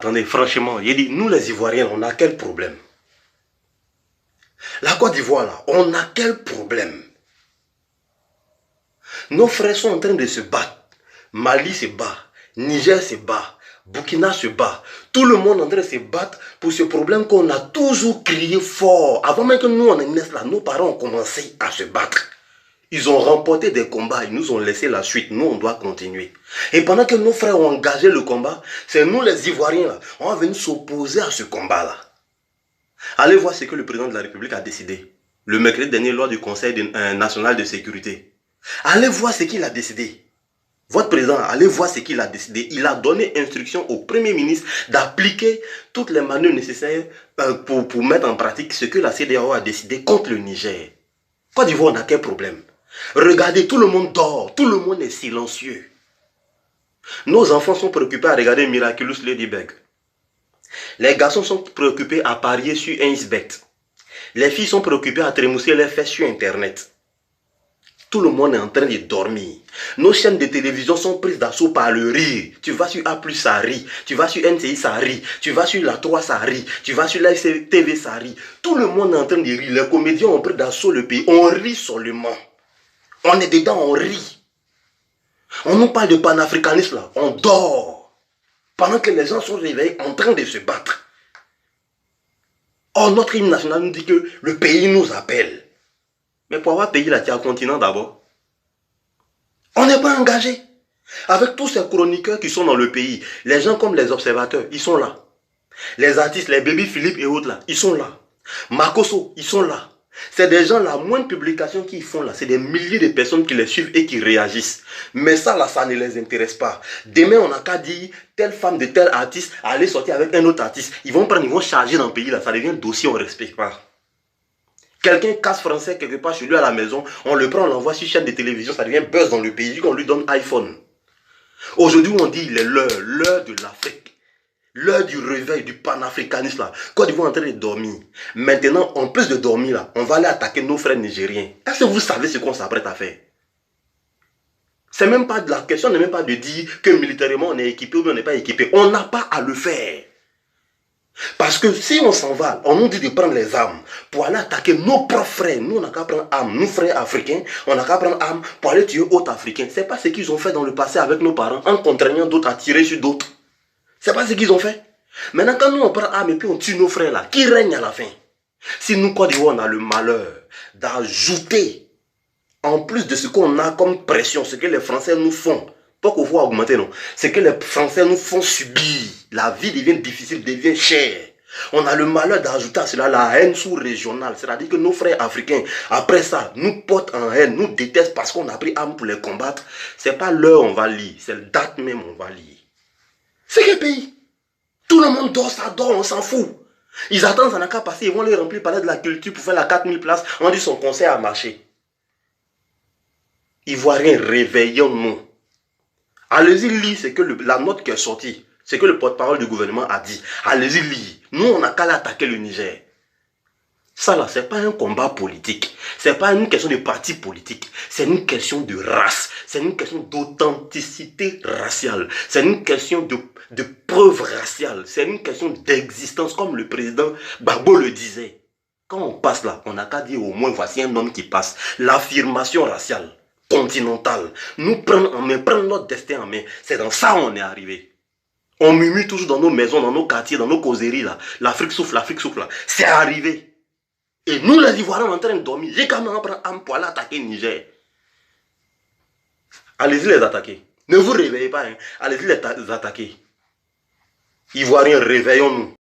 Attendez, franchement, il dit, nous les Ivoiriens, on a quel problème? La Côte d'Ivoire, là, on a quel problème? Nos frères sont en train de se battre. Mali se bat, Niger se bat, Burkina se bat. Tout le monde est en train de se battre pour ce problème qu'on a toujours crié fort. Avant même que nous, on naisse là, nos parents ont commencé à se battre. Ils ont remporté des combats, ils nous ont laissé la suite. Nous, on doit continuer. Et pendant que nos frères ont engagé le combat, c'est nous les Ivoiriens, là, on va venir s'opposer à ce combat-là. Allez voir ce que le président de la République a décidé. Le mercredi dernier, lors du Conseil national de sécurité. Allez voir ce qu'il a décidé. Votre président, allez voir ce qu'il a décidé. Il a donné instruction au Premier ministre d'appliquer toutes les manœuvres nécessaires pour mettre en pratique ce que la CEDEAO a décidé contre le Niger. Côte d'Ivoire, on n'a quel problème? Regardez, tout le monde dort, tout le monde est silencieux. Nos enfants sont préoccupés à regarder Miraculous Ladybug. Les garçons sont préoccupés à parier sur Ainsbet. Les filles sont préoccupées à trémousser les fesses sur Internet. Tout le monde est en train de dormir. Nos chaînes de télévision sont prises d'assaut par le rire. Tu vas sur A+, ça rit. Tu vas sur NTI, ça rit. Tu vas sur la 3, ça rit. Tu vas sur la TV, ça rit. Tout le monde est en train de rire. Les comédiens ont pris d'assaut le pays. On rit seulement. On est dedans, on rit. On nous parle de panafricanisme là. On dort. Pendant que les gens sont réveillés en train de se battre. Or, notre hymne national nous dit que le pays nous appelle. Mais pour avoir payé la terre continent d'abord, on n'est pas engagé. Avec tous ces chroniqueurs qui sont dans le pays, les gens comme les observateurs, ils sont là. Les artistes, les Baby Philippe et autres là, ils sont là. Makoso, ils sont là. C'est des gens, la moindre publication qu'ils font là, c'est des milliers de personnes qui les suivent et qui réagissent. Mais ça là, ça ne les intéresse pas. Demain, on n'a qu'à dire, telle femme de tel artiste, aller sortir avec un autre artiste. Ils vont prendre, ils vont charger dans le pays là, ça devient un dossier, on ne respecte pas. Quelqu'un casse français quelque part chez lui à la maison, on le prend, on l'envoie sur chaîne de télévision, ça devient buzz dans le pays, qu'on lui donne iPhone. Aujourd'hui, on dit, il est l'heure de l'Afrique, l'heure du réveil, du panafricanisme là. Côte d'Ivoire est en train de dormir. Maintenant, en plus de dormir là, on va aller attaquer nos frères nigériens. Est-ce que vous savez ce qu'on s'apprête à faire? C'est même pas de la question, n'est même pas de dire que militairement on est équipé ou bien on n'est pas équipé. On n'a pas à le faire. Parce que si on s'en va, on nous dit de prendre les armes pour aller attaquer nos propres frères. Nous, on n'a qu'à prendre armes. Nous, frères africains, on n'a qu'à prendre armes pour aller tuer autres africains. Ce n'est pas ce qu'ils ont fait dans le passé avec nos parents en contraignant d'autres à tirer sur d'autres. Ce n'est pas ce qu'ils ont fait. Maintenant, quand nous, on prend armes et puis on tue nos frères là, qui règne à la fin? Si nous, Côte d'Ivoire, on a le malheur d'ajouter, en plus de ce qu'on a comme pression, ce que les Français nous font, pas qu'on voit augmenter, non. C'est que les Français nous font subir. La vie devient difficile, devient chère. On a le malheur d'ajouter à cela la haine sous-régionale. C'est-à-dire que nos frères africains, après ça, nous portent en haine, nous détestent parce qu'on a pris arme pour les combattre. C'est pas l'heure on va lire, c'est le date même on va lire. C'est quel pays? Tout le monde dort, ça dort, on s'en fout. Ils attendent, ça n'a qu'à passer, ils vont les remplir par de la culture pour faire la 4000 places. On dit son concert a marché. Ivoiriens, réveillons-nous. Allez-y lire ce que la note qui est sortie, ce que le porte-parole du gouvernement a dit. Allez-y lire. Nous, on n'a qu'à attaquer le Niger. Ça là, ce n'est pas un combat politique. Ce n'est pas une question de parti politique. C'est une question de race. C'est une question d'authenticité raciale. C'est une question de preuve raciale. C'est une question d'existence, comme le président Gbagbo le disait. Quand on passe là, on n'a qu'à dire au moins voici un homme qui passe. L'affirmation raciale. Continentale. Nous prendre en main, prendre notre destin en main. C'est dans ça on est arrivé. On murmure toujours dans nos maisons, dans nos quartiers, dans nos causeries là. L'Afrique souffle là. C'est arrivé. Et nous les Ivoiriens on est en train de dormir. J'ai quand même prendre arme pour aller attaquer le Niger. Allez-y les attaquer. Ne vous réveillez pas. Hein. Allez-y les attaquer. Ivoiriens, réveillons-nous.